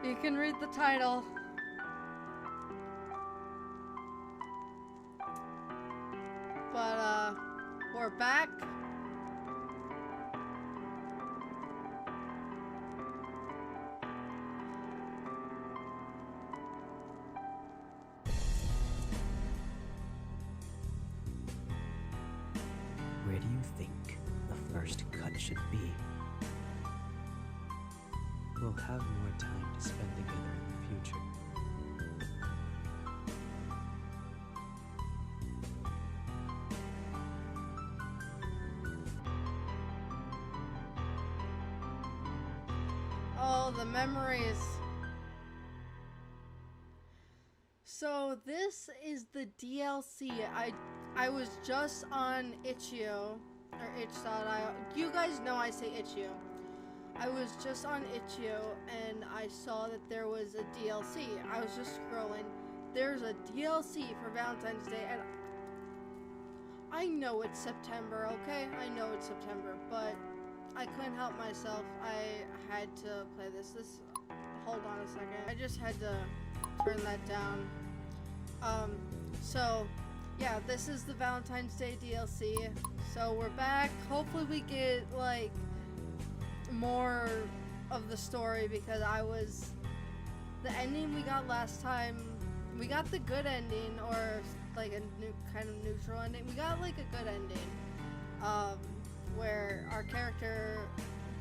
You can read the title. But we're back. Where do you think the first cut should be? We'll have more time to spend together in the future. Oh, the memories. So this is the DLC. I was just on itch.io or itch.io. You guys know I say itch.io. I was just on itch.io and I saw that there was a DLC. I was just scrolling. There's a DLC for Valentine's Day, and I know it's September, okay? I know it's September, but I couldn't help myself. I had to play this. Hold on a second. I just had to turn that down. So, yeah, this is the Valentine's Day DLC. So we're back. Hopefully we get, like, more of the story, because the ending we got last time, we got the good ending, or, like, a new kind of neutral ending. We got, like, a good ending, where our character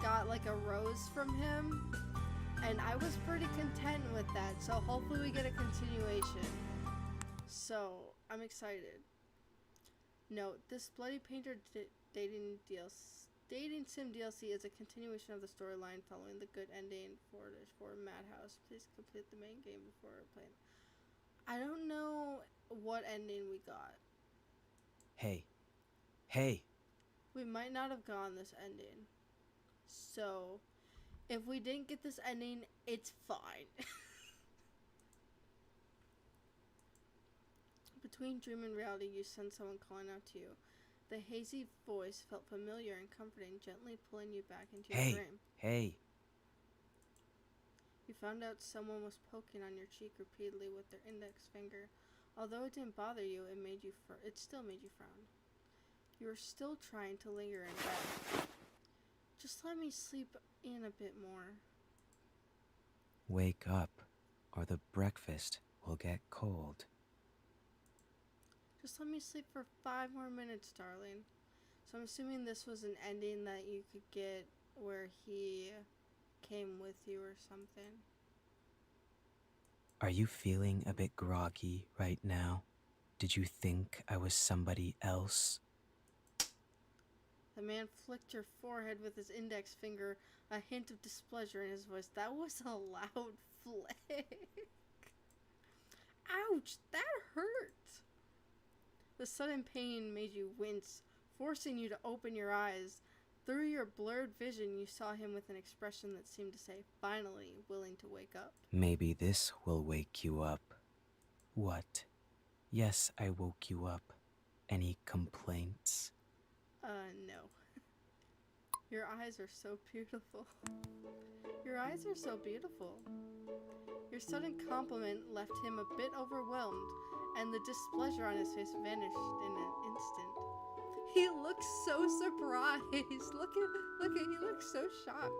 got, like, a rose from him, and I was pretty content with that, so hopefully we get a continuation. So, I'm excited. Note, this Bloody Painter dating sim DLC is a continuation of the storyline following the good ending for Madhouse. Please complete the main game before playing. I don't know what ending we got. Hey. Hey! We might not have gone this ending. So, if we didn't get this ending, it's fine. Between dream and reality, you sense someone calling out to you. The hazy voice felt familiar and comforting, gently pulling you back into your dream. Hey! You found out someone was poking on your cheek repeatedly with their index finger. Although it didn't bother you, it still made you frown. You were still trying to linger in bed. Just let me sleep in a bit more. Wake up, or the breakfast will get cold. Just let me sleep for 5 more minutes, darling. So I'm assuming this was an ending that you could get where he came with you or something. Are you feeling a bit groggy right now? Did you think I was somebody else? The man flicked your forehead with his index finger, a hint of displeasure in his voice. That was a loud flick. Ouch, that hurt. The sudden pain made you wince, forcing you to open your eyes. Through your blurred vision, you saw him with an expression that seemed to say, finally, willing to wake up. Maybe this will wake you up. What? Yes, I woke you up. Any complaints? No. Your eyes are so beautiful. Your eyes are so beautiful. Your sudden compliment left him a bit overwhelmed, and the displeasure on his face vanished in an instant. He looks so surprised. He looks so shocked.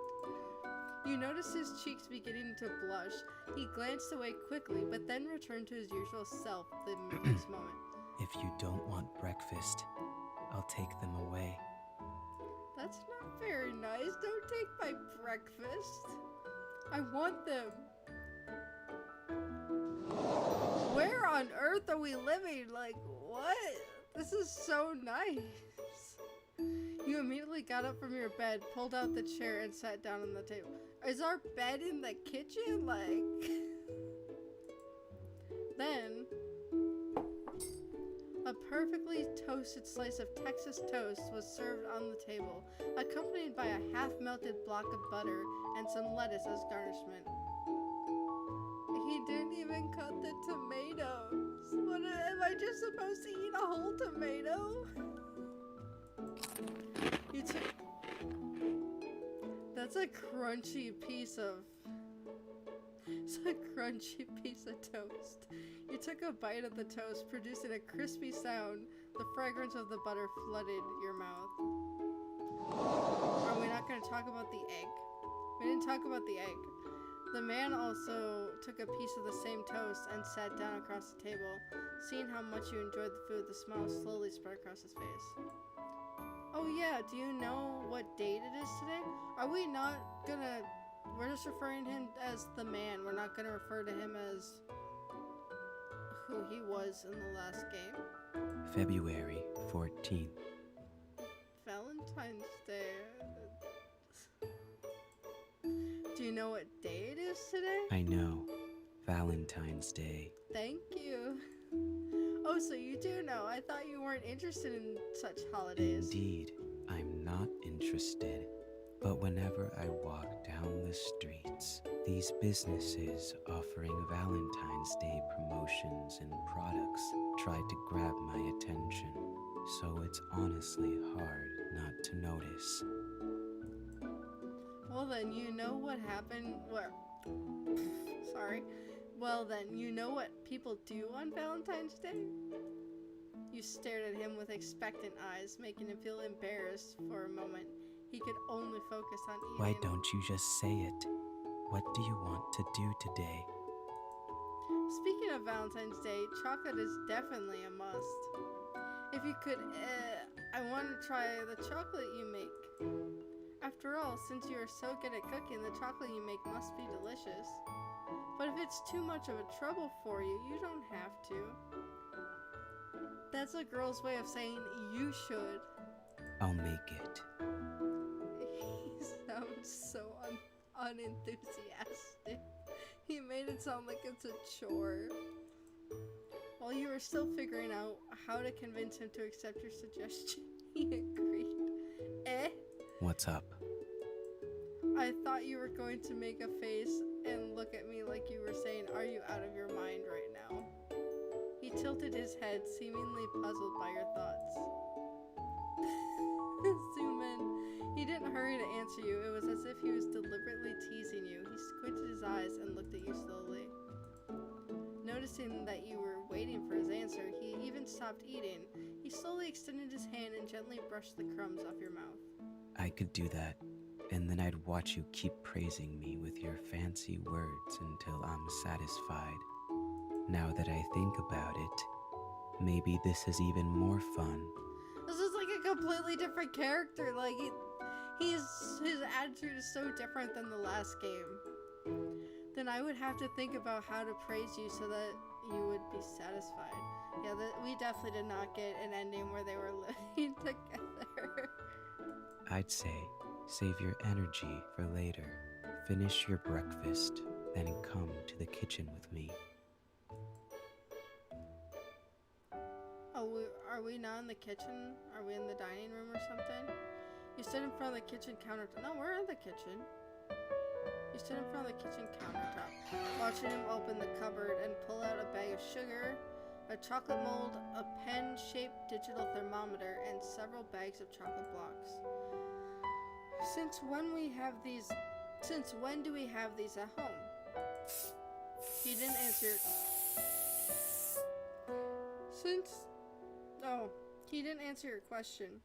You notice his cheeks beginning to blush. He glanced away quickly, but then returned to his usual self the next moment. If you don't want breakfast, I'll take them away. That's not very nice. Don't take my breakfast. I want them. Where on earth are we living? Like, what? This is so nice. You immediately got up from your bed, pulled out the chair, and sat down on the table. Is our bed in the kitchen? Like... Then... a perfectly toasted slice of Texas toast was served on the table, accompanied by a half-melted block of butter and some lettuce as garnishment. He didn't even cut the tomatoes. What, am I just supposed to eat a whole tomato? You took... That's a crunchy piece of... a crunchy piece of toast. You took a bite of the toast, producing a crispy sound. The fragrance of the butter flooded your mouth. Are we not going to talk about the egg? We didn't talk about the egg. The man also took a piece of the same toast and sat down across the table. Seeing how much you enjoyed the food, the smile slowly spread across his face. Oh yeah, do you know what date it is today? Are we not gonna... We're just referring to him as the man. We're not gonna refer to him as who he was in the last game. February 14th. Valentine's Day. Do you know what day it is today? I know. Valentine's Day. Thank you. Oh, so you do know. I thought you weren't interested in such holidays. Indeed, I'm not interested. But whenever I walk down the streets, these businesses offering Valentine's Day promotions and products try to grab my attention. So it's honestly hard not to notice. Well then, you know what happened. Sorry. Well then, you know what people do on Valentine's Day? You stared at him with expectant eyes, making him feel embarrassed for a moment. He could only focus on eating. Why don't you just say it? What do you want to do today? Speaking of Valentine's Day, chocolate is definitely a must. If you could, I want to try the chocolate you make. After all, since you are so good at cooking, the chocolate you make must be delicious. But if it's too much of a trouble for you, you don't have to. That's a girl's way of saying you should. I'll make it. He sounds so unenthusiastic. He made it sound like it's a chore. While you were still figuring out how to convince him to accept your suggestion, he agreed. What's up? I thought you were going to make a face and look at me like you were saying, "Are you out of your mind right now?" He tilted his head, seemingly puzzled by your thoughts. Zoom in. He didn't hurry to answer you. It was as if he was deliberately teasing you. He squinted his eyes and looked at you slowly. Noticing that you were waiting for his answer, he even stopped eating. He slowly extended his hand and gently brushed the crumbs off your mouth. I could do that, and then I'd watch you keep praising me with your fancy words until I'm satisfied. Now that I think about it, maybe this is even more fun. This is like a completely different character. Like, his attitude is so different than the last game. Then I would have to think about how to praise you so that you would be satisfied. Yeah, we definitely did not get an ending where they were living together. I'd say, save your energy for later. Finish your breakfast, then come to the kitchen with me. Oh, are we not in the kitchen? Are we in the dining room or something? You stood in front of the kitchen countertop. No, we're in the kitchen. You stood in front of the kitchen countertop, watching him open the cupboard and pull out a bag of sugar, a chocolate mold, a pen-shaped digital thermometer, and several bags of chocolate blocks. Since when do we have these at home? He didn't answer. He didn't answer your question.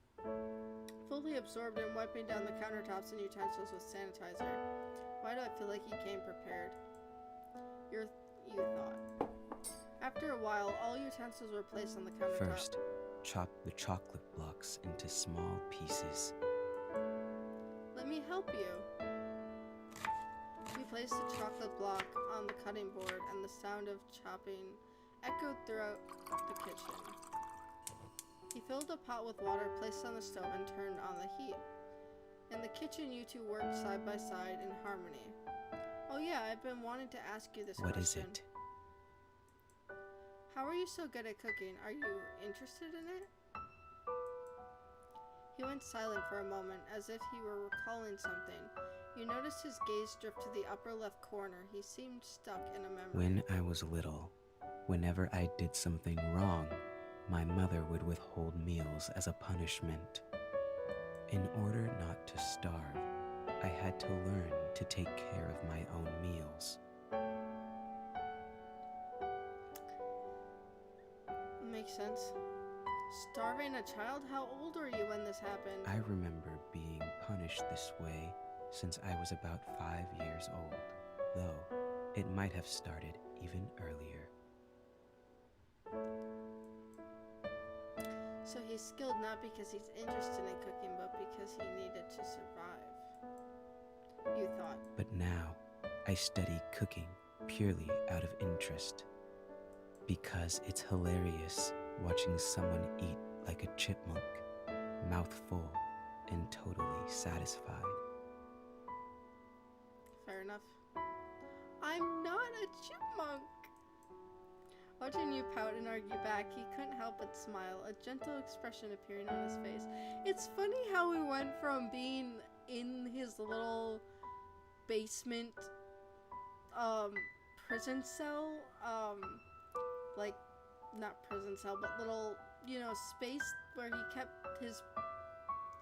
Fully absorbed in wiping down the countertops and utensils with sanitizer. Why do I feel like he came prepared? You thought. After a while, all utensils were placed on the countertop. First, chop the chocolate blocks into small pieces. Let me help you. He placed the chocolate block on the cutting board, and the sound of chopping echoed throughout the kitchen. He filled a pot with water, placed it on the stove, and turned on the heat. In the kitchen, you two worked side by side in harmony. Oh yeah, I've been wanting to ask you this question. What is it? How are you so good at cooking? Are you interested in it? He went silent for a moment, as if he were recalling something. You noticed his gaze drift to the upper left corner. He seemed stuck in a memory. When I was little, whenever I did something wrong, my mother would withhold meals as a punishment. In order not to starve, I had to learn to take care of my own meals. sense. Starving a child? How old were you when this happened? I remember being punished this way since I was about 5 years old, though it might have started even earlier. So he's skilled not because he's interested in cooking, but because he needed to survive. You thought. But now, I study cooking purely out of interest. Because it's hilarious watching someone eat like a chipmunk, mouth full and totally satisfied. Fair enough. I'm not a chipmunk. Watching you pout and argue back, he couldn't help but smile, a gentle expression appearing on his face. It's funny how we went from being in his little basement, prison cell, like, not prison cell, but little, you know, space where he kept his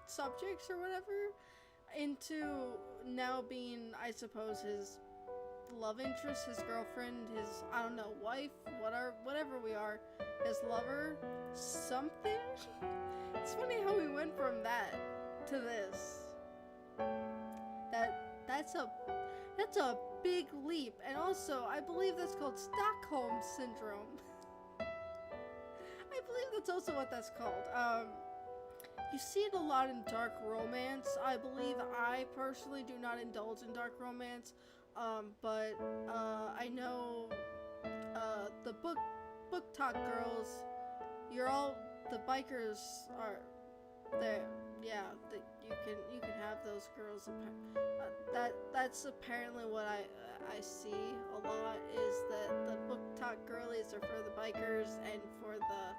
subjects or whatever, into now being, I suppose, his love interest, his girlfriend, his, I don't know, wife, whatever we are, his lover, something. It's funny how we went from that to this. That's a big leap, and also I believe that's called Stockholm syndrome. I believe that's also what that's called. You see it a lot in dark romance. I believe I personally do not indulge in dark romance. But I know the book talk girls, you're all, the bikers are there. Yeah, you can have those girls. That's apparently what I see a lot, is that the book talk girlies are for the bikers and for the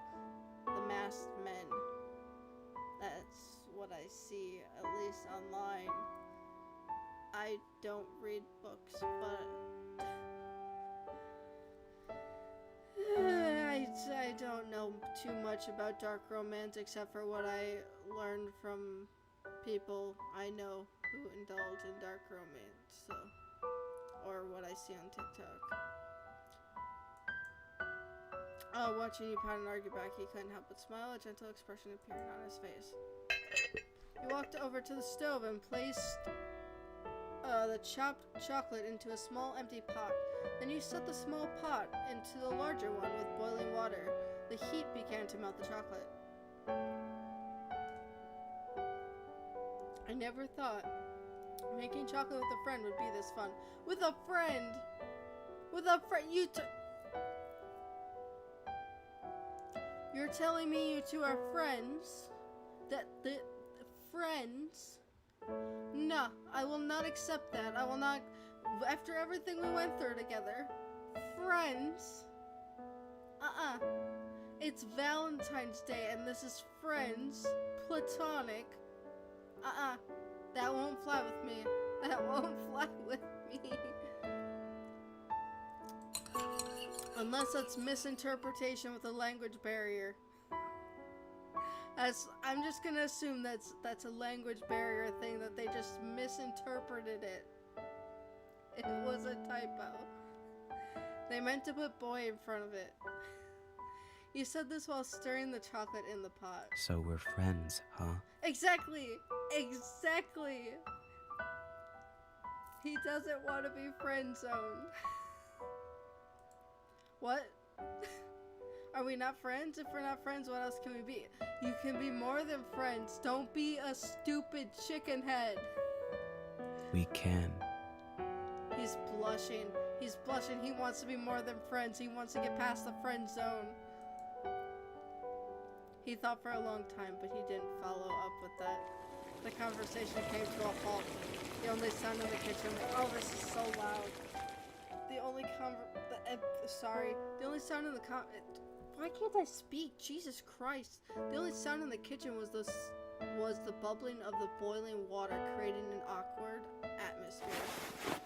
masked men. That's what I see, at least online. I don't read books, but I don't know too much about dark romance except for what I learned from people I know who indulge in dark romance, so, or what I see on TikTok. Watching you pout and argue back, he couldn't help but smile, a gentle expression appearing on his face. He walked over to the stove and placed the chopped chocolate into a small empty pot. Then you set the small pot into the larger one with boiling water. The heat began to melt the chocolate. I never thought making chocolate with a friend would be this fun. With a friend! With a friend! You're telling me you two are friends? Friends? No, I will not accept that. I will not, after everything we went through together. Friends? It's Valentine's Day and this is friends. Platonic. That won't fly with me. That won't fly with me. Unless that's misinterpretation with a language barrier. I'm just gonna assume that's a language barrier thing, that they just misinterpreted it. It was a typo. They meant to put boy in front of it. You said this while stirring the chocolate in the pot. So we're friends, huh? Exactly! Exactly! He doesn't want to be friend zoned. What? Are we not friends? If we're not friends, what else can we be? You can be more than friends. Don't be a stupid chicken head. We can. He's blushing. He's blushing. He wants to be more than friends. He wants to get past the friend zone. He thought for a long time, but he didn't follow up with that. The conversation came to a halt. The only sound in the kitchen. Oh, this is so loud. The only sound in the why can't I speak? Jesus Christ. The only sound in the kitchen was the bubbling of the boiling water, creating an awkward atmosphere.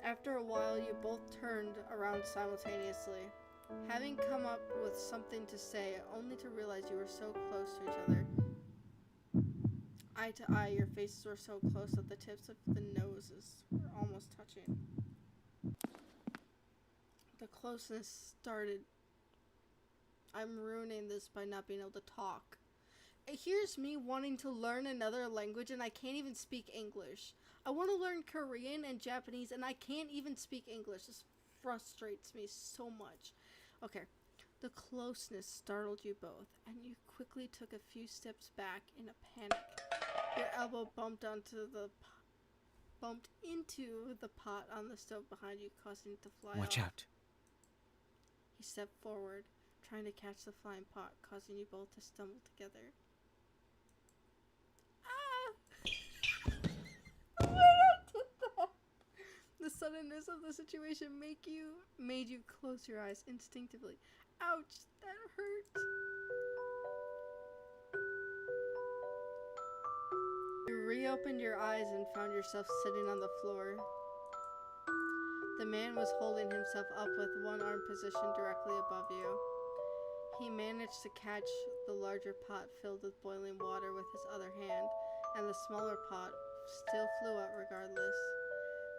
After a while, you both turned around simultaneously, having come up with something to say, only to realize you were so close to each other. Eye to eye, your faces were so close that the tips of the noses were almost touching. The closeness started I'm ruining this by not being able to talk. Here's me wanting to learn another language and I can't even speak English. I want to learn Korean and Japanese and I can't even speak English. This frustrates me so much. Okay, the closeness startled you both, and you quickly took a few steps back in a panic. Your elbow bumped into the pot on the stove behind you, causing it to fly Watch off. out. He stepped forward, trying to catch the flying pot, causing you both to stumble together. Ah! Why I did that? The suddenness of the situation made you close your eyes instinctively. Ouch, that hurt. You reopened your eyes and found yourself sitting on the floor. The man was holding himself up with one arm positioned directly above you. He managed to catch the larger pot filled with boiling water with his other hand, and the smaller pot still flew out regardless.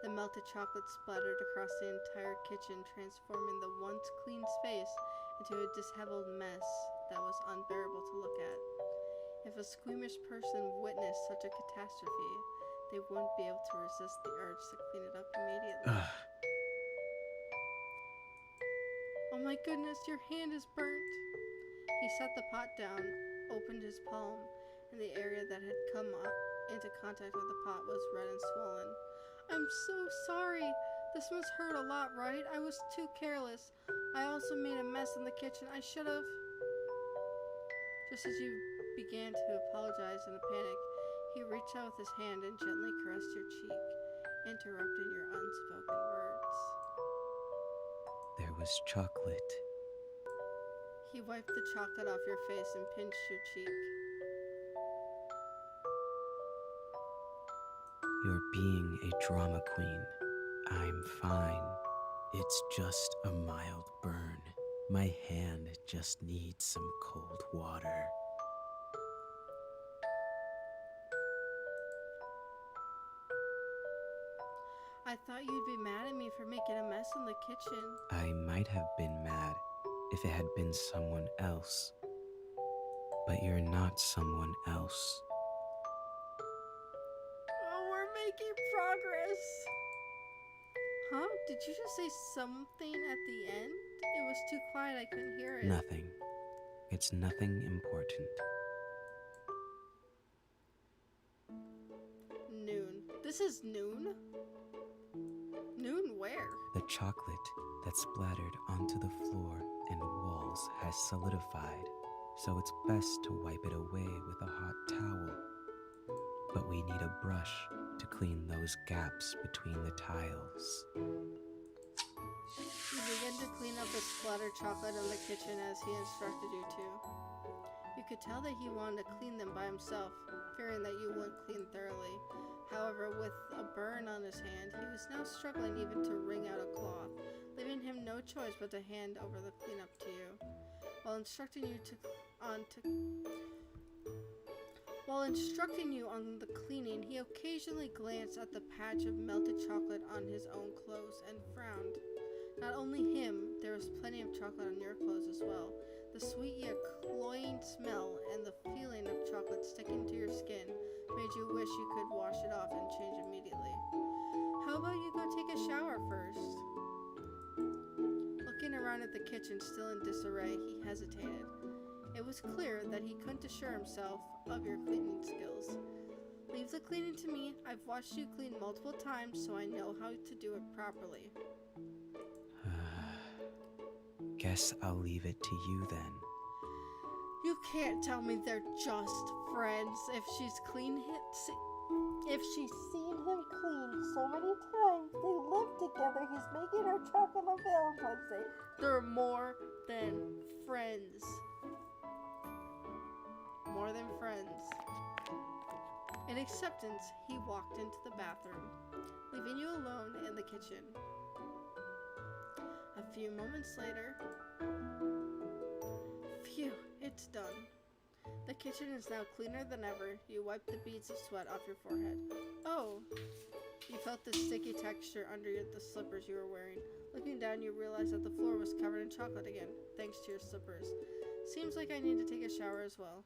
The melted chocolate splattered across the entire kitchen, transforming the once clean space into a disheveled mess that was unbearable to look at. If a squeamish person witnessed such a catastrophe, they wouldn't be able to resist the urge to clean it up immediately. Oh my goodness, your hand is burnt. He set the pot down, opened his palm, and the area that had come into contact with the pot was red and swollen. I'm so sorry. This must hurt a lot, right? I was too careless. I also made a mess in the kitchen. I should have. Just as you began to apologize in a panic, he reached out with his hand and gently caressed your cheek, interrupting your unspoken words. There was chocolate. He wiped the chocolate off your face and pinched your cheek. You're being a drama queen. I'm fine. It's just a mild burn. My hand just needs some cold water. I thought you'd be mad at me for making a mess in the kitchen. I might have been mad if it had been someone else. But you're not someone else. Oh, we're making progress. Huh? Did you just say something at the end? It was too quiet, I couldn't hear it. Nothing. It's nothing important. Noon. This is noon? Noon where? The chocolate that splattered onto the floor and walls has solidified, so it's best to wipe it away with a hot towel. But we need a brush to clean those gaps between the tiles. You began to clean up the splattered chocolate in the kitchen as he instructed you to. You could tell that he wanted to clean them by himself, fearing that you wouldn't clean thoroughly. However, with a burn on his hand, he was now struggling even to wring out a cloth, leaving him no choice but to hand over the cleanup to you. While instructing you on the cleaning, he occasionally glanced at the patch of melted chocolate on his own clothes and frowned. Not only him, there was plenty of chocolate on your clothes as well. The sweet yet cloying smell and the feeling of chocolate sticking to your skin made you wish you could wash it off and change immediately. How about you go take a shower first? Looking around at the kitchen still in disarray, he hesitated. It was clear that he couldn't assure himself of your cleaning skills. Leave the cleaning to me. I've watched you clean multiple times, so I know how to do it properly. Guess I'll leave it to you then. You can't tell me they're just friends. If she's seen him clean so many times, they live together. He's making her chocolate on Valentine's Day. They're more than friends. More than friends. In acceptance, he walked into the bathroom, leaving you alone in the kitchen. A few moments later, phew, it's done. The kitchen is now cleaner than ever. You wipe the beads of sweat off your forehead. Oh, You felt the sticky texture under the slippers you were wearing. Looking down, you realized that the floor was covered in chocolate again, thanks to your slippers. Seems like I need to take a shower as well.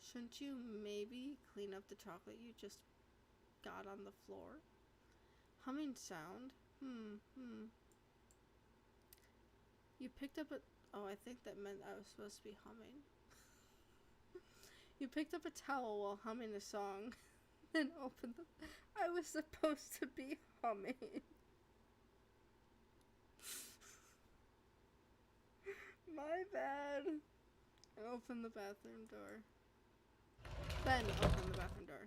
Shouldn't you maybe clean up the chocolate you just got on the floor? Humming sound? You picked up a... Oh, I think that meant I was supposed to be humming. You picked up a towel while humming a song, then opened the... I was supposed to be humming. My bad. I opened the bathroom door. Then opened the bathroom door.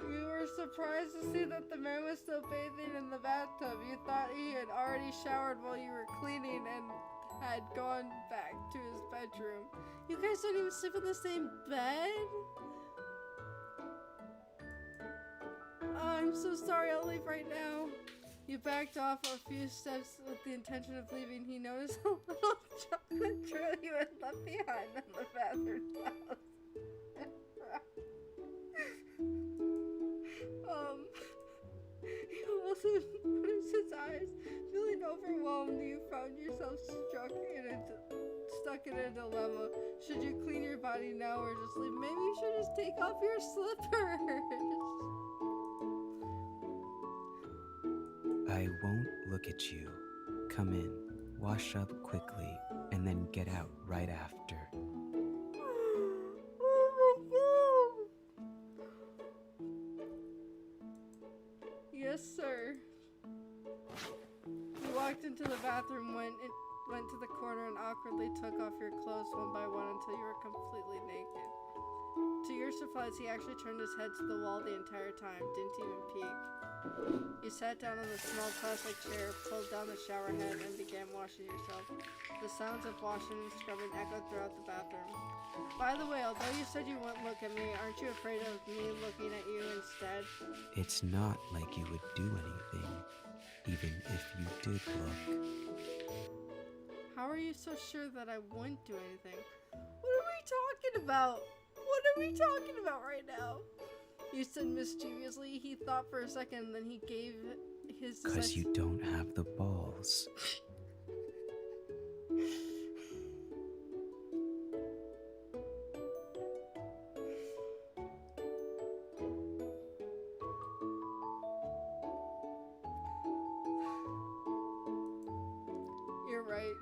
You were surprised to see that the man was still bathing in the bathtub. You thought he had already showered while you were cleaning and had gone back to his bedroom. You guys don't even sleep in the same bed? Oh, I'm so sorry, I'll leave right now. You backed off a few steps with the intention of leaving. He noticed a little chocolate trail you had left behind on the bathroom towel. He also noticed his eyes. Feeling overwhelmed, you found yourself stuck in a dilemma. Should you clean your body now or just leave? Maybe you should just take off your slippers. I won't look at you. Come in, wash up quickly, and then get out right after. Oh my god! Yes, sir. You walked into the bathroom, went to the corner, and awkwardly took off your clothes one by one until you were completely naked. To your surprise, he actually turned his head to the wall the entire time, didn't even peek. You sat down on the small plastic chair, pulled down the shower head, and began washing yourself. The sounds of washing and scrubbing echoed throughout the bathroom. By the way, although you said you wouldn't look at me, aren't you afraid of me looking at you instead? It's not like you would do anything, even if you did look. How are you so sure that I wouldn't do anything? What are we talking about? What are we talking about right now? You said mischievously. He thought for a second, then he gave his... Because you don't have the balls. You're right.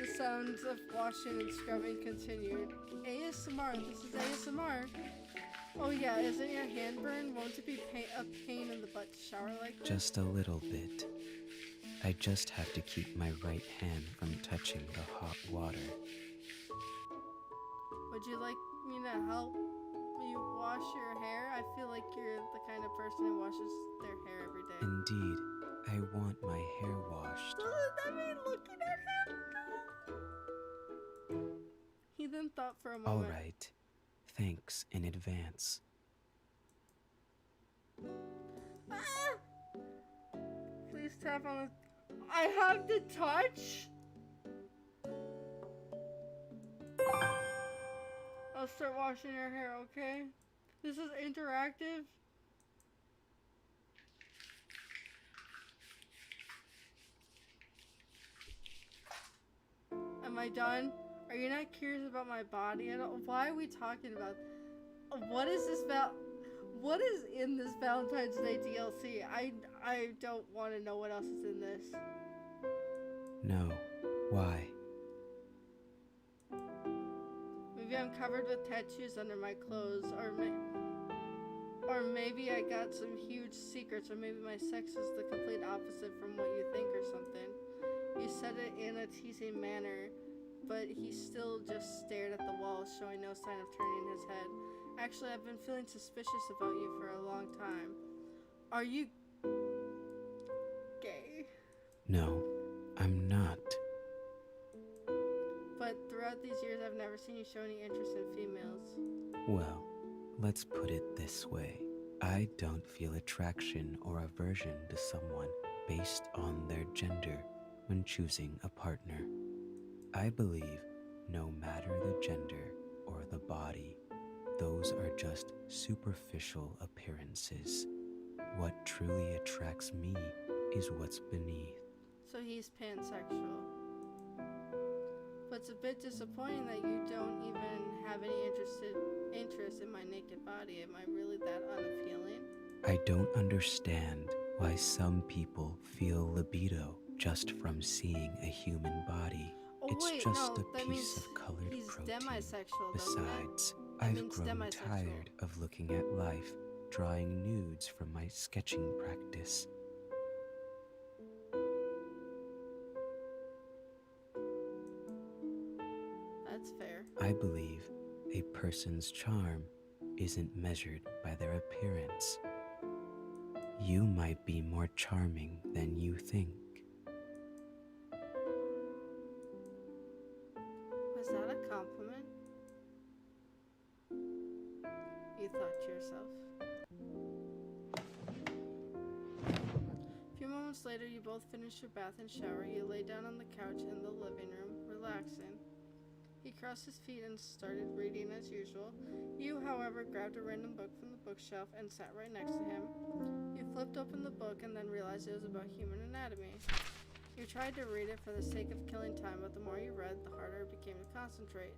The sounds of washing and scrubbing continued. ASMR. This is ASMR. Oh yeah, isn't your hand burned? Won't it be a pain in the butt to shower like this? Just a little bit. I just have to keep my right hand from touching the hot water. Would you like me to help you wash your hair? I feel like you're the kind of person who washes their hair every day. Indeed, I want my hair washed. Doesn't that mean looking at him? He then thought for a moment. All right. Thanks in advance. Ah! Please tap on the... I have to touch? I'll start washing your hair, okay? This is interactive. Am I done? Are you not curious about my body at all? Why are we talking about... What is this about? What is in this Valentine's Day DLC? I don't want to know what else is in this. No. Why? Maybe I'm covered with tattoos under my clothes, or maybe I got some huge secrets, or maybe my sex is the complete opposite from what you think or something. You said it in a teasing manner, but he still just stared at the wall, showing no sign of turning his head. Actually, I've been feeling suspicious about you for a long time. Are you gay? No, I'm not. But throughout these years, I've never seen you show any interest in females. Well, Let's put it this way. I don't feel attraction or aversion to someone based on their gender when choosing a partner. I believe no matter the gender or the body, those are just superficial appearances. What truly attracts me is what's beneath. So he's pansexual. But it's a bit disappointing that you don't even have any interest in my naked body. Am I really that unappealing? I don't understand why some people feel libido just from seeing a human body. Oh It's wait, just no, a that piece means of colored he's protein. demisexual, doesn't it? Besides, That I've means grown demisexual. tired of looking at life, drawing nudes from my sketching practice. That's fair. I believe a person's charm isn't measured by their appearance. You might be more charming than you think. Was that a compliment? You thought to yourself. A few moments later, you both finished your bath and shower. You lay down on the couch in the living room, relaxing. He crossed his feet and started reading as usual. You, however, grabbed a random book from the bookshelf and sat right next to him. You flipped open the book and then realized it was about human anatomy. You tried to read it for the sake of killing time, but the more you read, the harder it became to concentrate.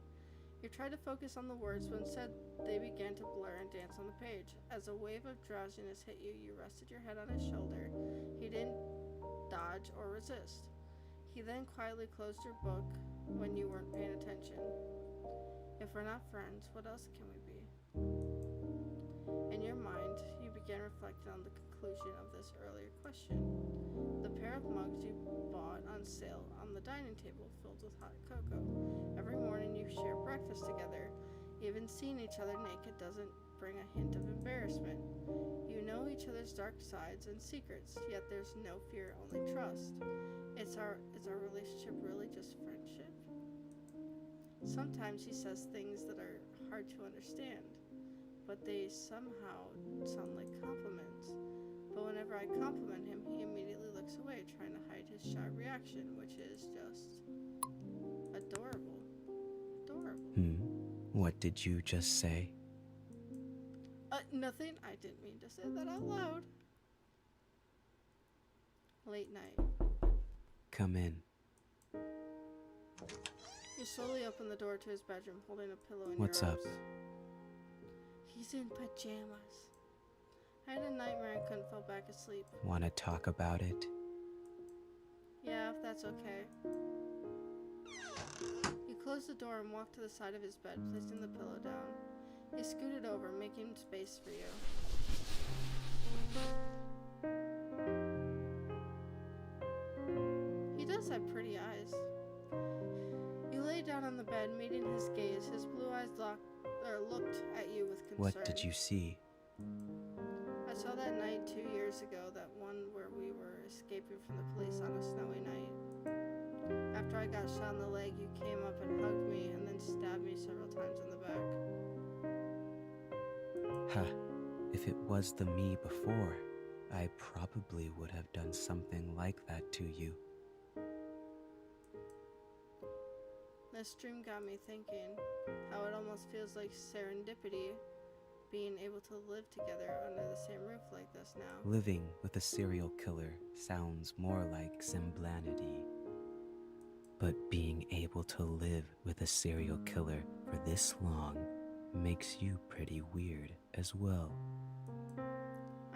You tried to focus on the words, but instead they began to blur and dance on the page. As a wave of drowsiness hit you, you rested your head on his shoulder. He didn't dodge or resist. He then quietly closed your book when you weren't paying attention. If we're not friends, what else can we be? In your mind, you began reflecting on the conclusion of this earlier question. The pair of mugs you bought on sale on the dining table filled with hot cocoa. Every morning you share breakfast together. Even seeing each other naked doesn't bring a hint of embarrassment. You know each other's dark sides and secrets, yet there's no fear, only trust. Is our relationship really just friendship? Sometimes he says things that are hard to understand, but they somehow sound like compliments. But whenever I compliment him, he immediately looks away, trying to hide his shy reaction, which is just adorable. Adorable. What did you just say? Nothing. I didn't mean to say that out loud. Late night. Come in. You slowly open the door to his bedroom, holding a pillow in What's your up? arms. He's in pajamas. I had a nightmare and couldn't fall back asleep. Want to talk about it? Yeah, if that's okay. You closed the door and walked to the side of his bed, placing the pillow down. He scooted over, making space for you. He does have pretty eyes. You lay down on the bed, meeting his gaze. His blue eyes looked at you with concern. What did you see? I saw that night 2 years ago, that one where we were escaping from the police on a snowy night. After I got shot in the leg, you came up and hugged me and then stabbed me several times in the back. Huh. If it was the me before, I probably would have done something like that to you. This dream got me thinking how it almost feels like serendipity, being able to live together under the same roof like this now. Living with a serial killer sounds more like semblanity. But being able to live with a serial killer for this long makes you pretty weird as well.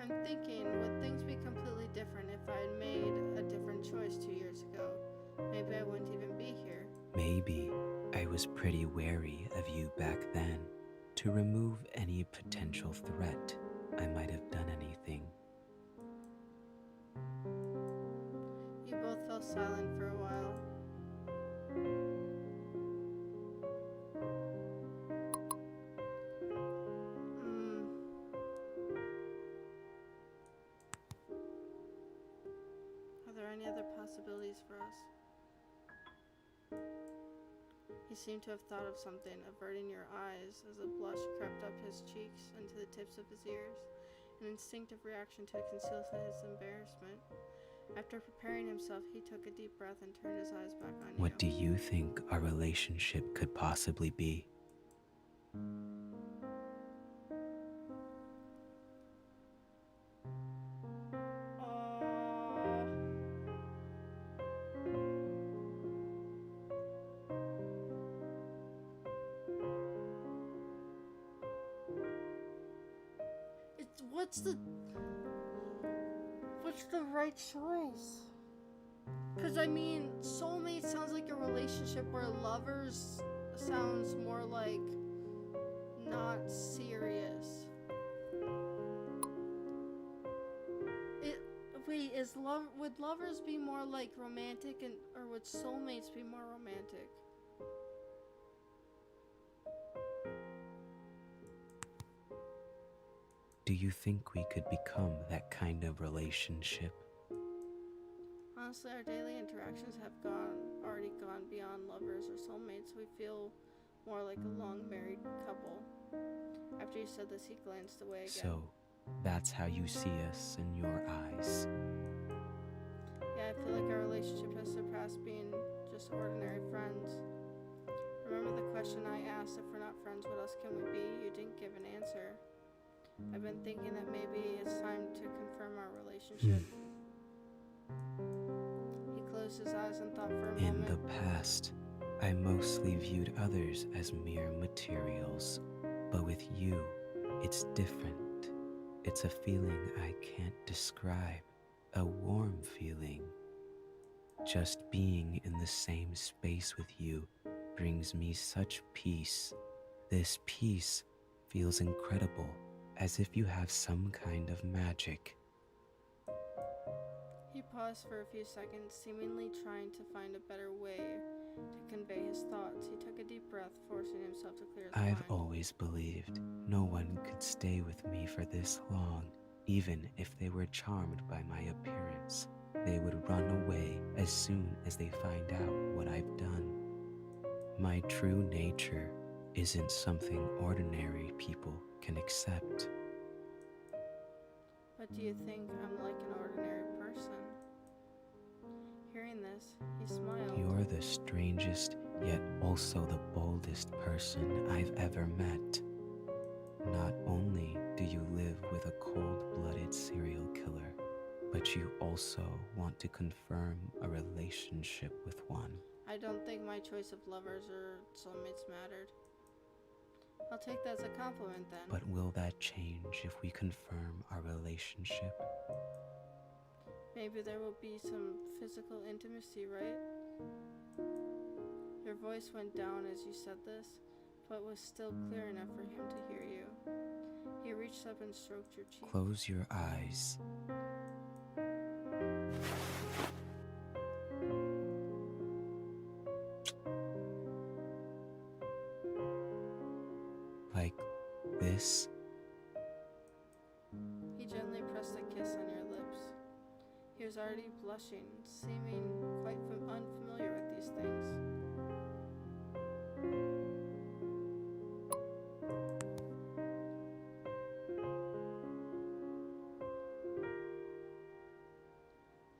I'm thinking, would things be completely different if I had made a different choice 2 years ago? Maybe I wouldn't even be here. Maybe I was pretty wary of you back then. To remove any potential threat, I might have done anything. You both fell silent for a while. Are there any other possibilities for us? He seemed to have thought of something, averting your eyes as a blush crept up his cheeks and to the tips of his ears, an instinctive reaction to conceal his embarrassment. After preparing himself, he took a deep breath and turned his eyes back on you. What do you think our relationship could possibly be? What's the right choice? Because I mean, soulmate sounds like a relationship where lovers sounds more like not serious. Would lovers be more like romantic, or would soulmates be more romantic? Do you think we could become that kind of relationship? Honestly, our daily interactions have already gone beyond lovers or soulmates. We feel more like a long married couple. After you said this, he glanced away again. So, that's how you see us in your eyes. Yeah, I feel like our relationship has surpassed being just ordinary friends. Remember the question I asked, if we're not friends, what else can we be? You didn't give an answer. I've been thinking that maybe it's time to confirm our relationship. He closed his eyes and thought for a moment. In the past, I mostly viewed others as mere materials, but with you, it's different. It's a feeling I can't describe, a warm feeling. Just being in the same space with you brings me such peace. This peace feels incredible, as if you have some kind of magic. He paused for a few seconds, seemingly trying to find a better way to convey his thoughts. He took a deep breath, forcing himself to clear his mind. I've always believed no one could stay with me for this long, even if they were charmed by my appearance. They would run away as soon as they find out what I've done. My true nature isn't something ordinary people can accept. But do you think I'm like an ordinary person? Hearing this, he smiled. You're the strangest, yet also the boldest person I've ever met. Not only do you live with a cold-blooded serial killer, but you also want to confirm a relationship with one. I don't think my choice of lovers or soulmates mattered. I'll take that as a compliment then. But will that change if we confirm our relationship? Maybe there will be some physical intimacy, right? Your voice went down as you said this, but was still clear enough for him to hear you. He reached up and stroked your cheek. Close your eyes. Like this? He gently pressed a kiss on your lips. He was already blushing, seeming quite unfamiliar with these things.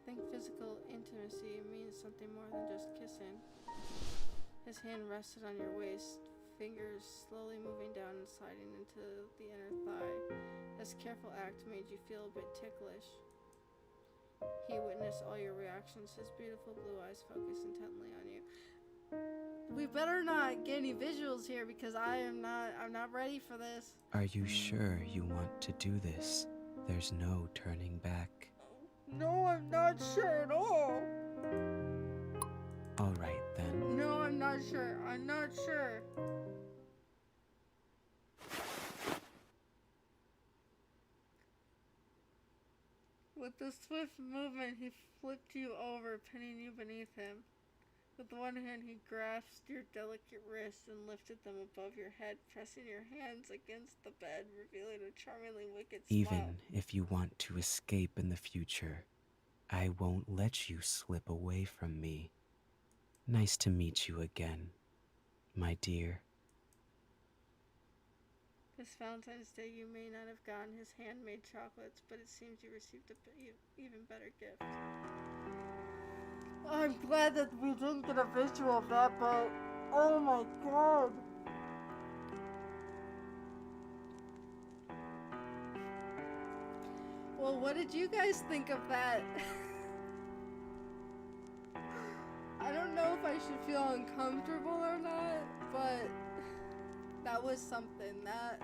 I think physical intimacy means something more than just kissing. His hand rested on your waist, fingers slowly moving down and sliding into the inner thigh. This careful act made you feel a bit ticklish. He witnessed all your reactions, his beautiful blue eyes focused intently on you. We better not get any visuals here because I'm not ready for this. Are you sure you want to do this? There's no turning back. No, I'm not sure at all. All right then. No, I'm not sure. I'm not sure. With a swift movement, he flipped you over, pinning you beneath him. With one hand, he grasped your delicate wrists and lifted them above your head, pressing your hands against the bed, revealing a charmingly wicked smile. Even if you want to escape in the future, I won't let you slip away from me. Nice to meet you again. my dear. This Valentine's Day, you may not have gotten his handmade chocolates, but it seems you received an even better gift. I'm glad that we didn't get a visual of that, but oh my god. Well, what did you guys think of that? I don't know if I should feel uncomfortable or not, but that was something. That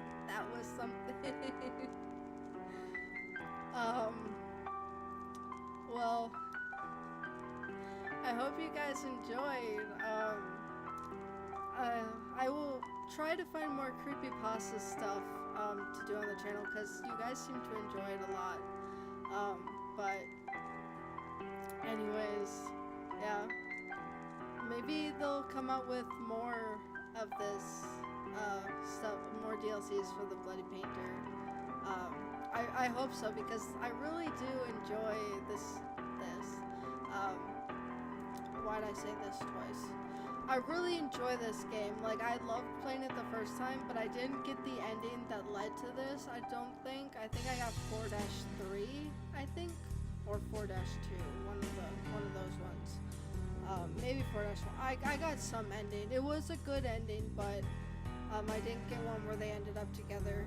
was something. Well, I hope you guys enjoyed. I will try to find more creepypasta stuff to do on the channel because you guys seem to enjoy it a lot. But anyways, yeah. Maybe they'll come out with more of this stuff, more DLCs for the Bloody Painter. I hope so because I really do enjoy this. Why'd I say this twice? I really enjoy this game. Like, I loved playing it the first time, but I didn't get the ending that led to this, I don't think. I think I got 4-3, I think, or 4-2, one of those ones. Maybe 4-1. I got some ending. It was a good ending, but I didn't get one where they ended up together.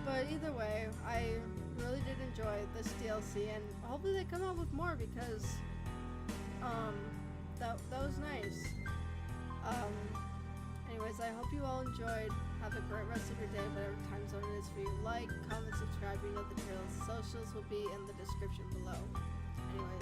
But either way, I really did enjoy this DLC, and hopefully they come out with more because that was nice. Anyways, I hope you all enjoyed. Have a great rest of your day, whatever time zone it is for you. Like, comment, subscribe, you know the trails. Socials will be in the description below. Anyways.